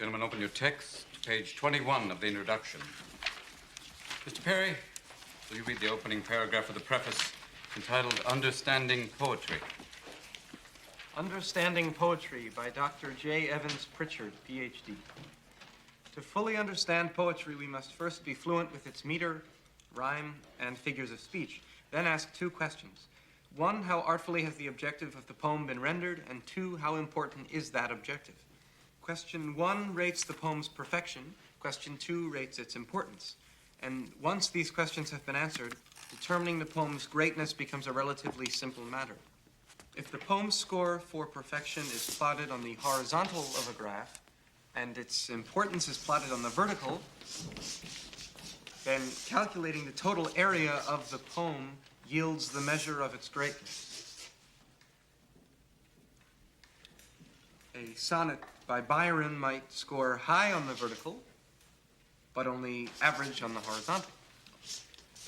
Gentlemen, open your text, page 21 of the introduction. Mr. Perry, will you read the opening paragraph of the preface entitled Understanding Poetry? Understanding Poetry by Dr. J. Evans Pritchard, Ph.D. To fully understand poetry, we must first be fluent with its meter, rhyme, and figures of speech. Then ask two questions. One, how artfully has the objective of the poem been rendered? And two, how important is that objective? Question one rates the poem's perfection. Question two rates its importance. And once these questions have been answered, determining the poem's greatness becomes a relatively simple matter. If the poem's score for perfection is plotted on the horizontal of a graph, and its importance is plotted on the vertical, then calculating the total area of the poem yields the measure of its greatness. A sonnet by Byron might score high on the vertical, but only average on the horizontal.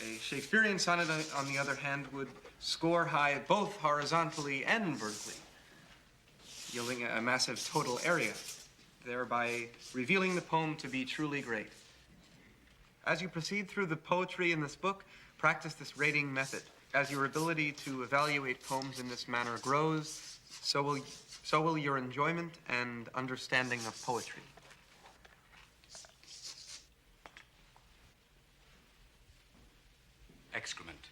A Shakespearean sonnet, on the other hand, would score high both horizontally and vertically, yielding a massive total area, thereby revealing the poem to be truly great. As you proceed through the poetry in this book, practice this rating method. As your ability to evaluate poems in this manner grows, so will your enjoyment and understanding of poetry. Excrement.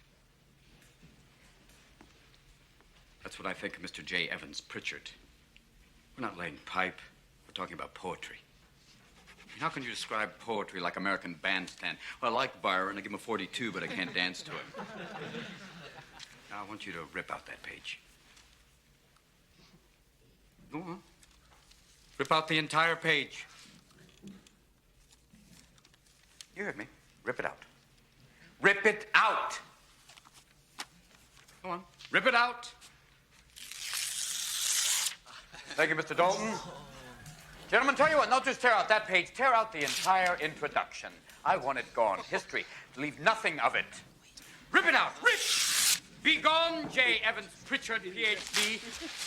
That's what I think of Mr. J. Evans Pritchard. We're not laying pipe. We're talking about poetry. How can you describe poetry like American Bandstand? Well, I like Byron. I give him a 42, but I can't dance to him. Now, I want you to rip out that page. Go on. Rip out the entire page. You heard me. Rip it out. Rip it out! Go on. Rip it out! Thank you, Mr. Dalton. Gentlemen, tell you what, don't just tear out that page. Tear out the entire introduction. I want it gone. History. Leave nothing of it. Rip it out. Rip! Be gone, J. Evans Pritchard, Ph.D.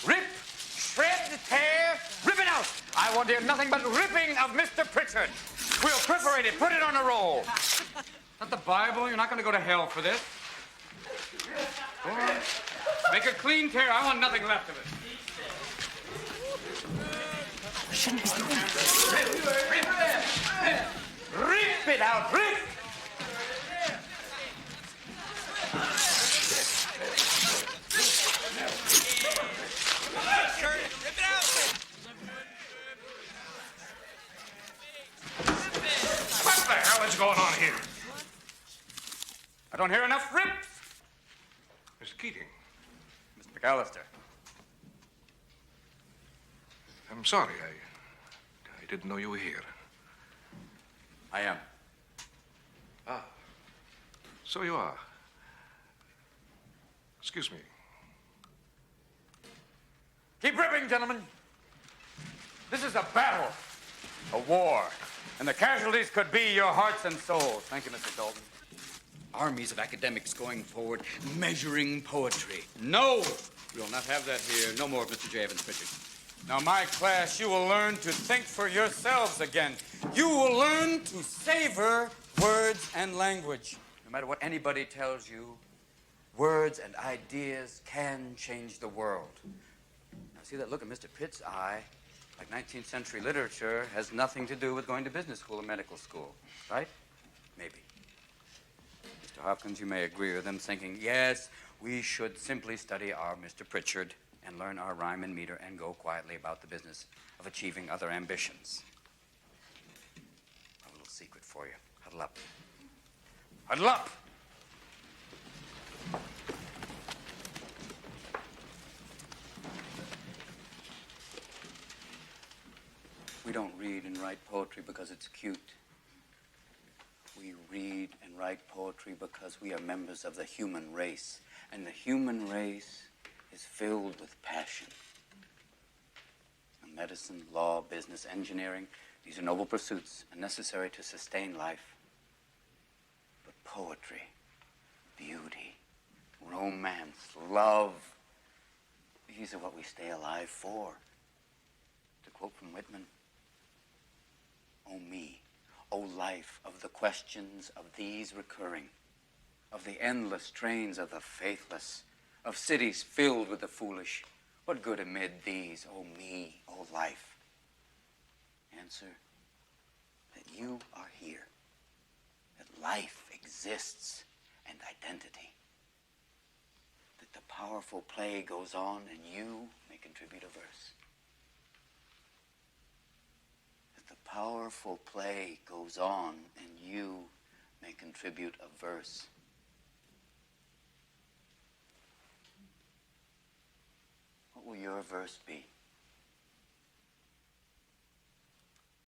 Rip, shred, tear, rip it out. I want to hear nothing but ripping of Mr. Pritchard. We'll perforate it. Put it on a roll. Not the Bible. You're not going to go to hell for this. Go on. Make a clean tear. I want nothing left of it. Rip it out, rip! What the hell is going on here? I don't hear enough rips. Miss Keating. Mr. McAllister. I'm sorry. I didn't know you were here. I am. Ah. So you are. Excuse me. Keep ripping, gentlemen. This is a battle, a war, and the casualties could be your hearts and souls. Thank you, Mr. Dalton. Armies of academics going forward, measuring poetry. No, we will not have that here. No more of Mr. J. Evans Pritchard. Now, my class, you will learn to think for yourselves again. You will learn to savor words and language. No matter what anybody tells you, words and ideas can change the world. Now, see that look in Mr. Pitt's eye? Like 19th century literature has nothing to do with going to business school or medical school, right? Maybe. Mr. Hopkins, you may agree with them, thinking, yes, we should simply study our Mr. Pritchard and learn our rhyme and meter and go quietly about the business of achieving other ambitions. A little secret for you. Huddle up. Huddle up! We don't read and write poetry because it's cute. We read and write poetry because we are members of the human race. And the human race is filled with passion. Medicine, law, business, engineering, these are noble pursuits and necessary to sustain life. But poetry, beauty, romance, love, these are what we stay alive for. To quote from Whitman, O me, O life of the questions of these recurring, of the endless trains of the faithless, of cities filled with the foolish, what good amid these, O me, O life? Answer, that you are here, that life exists and identity, that the powerful play goes on and you may contribute a verse. That the powerful play goes on and you may contribute a verse. What will your verse be?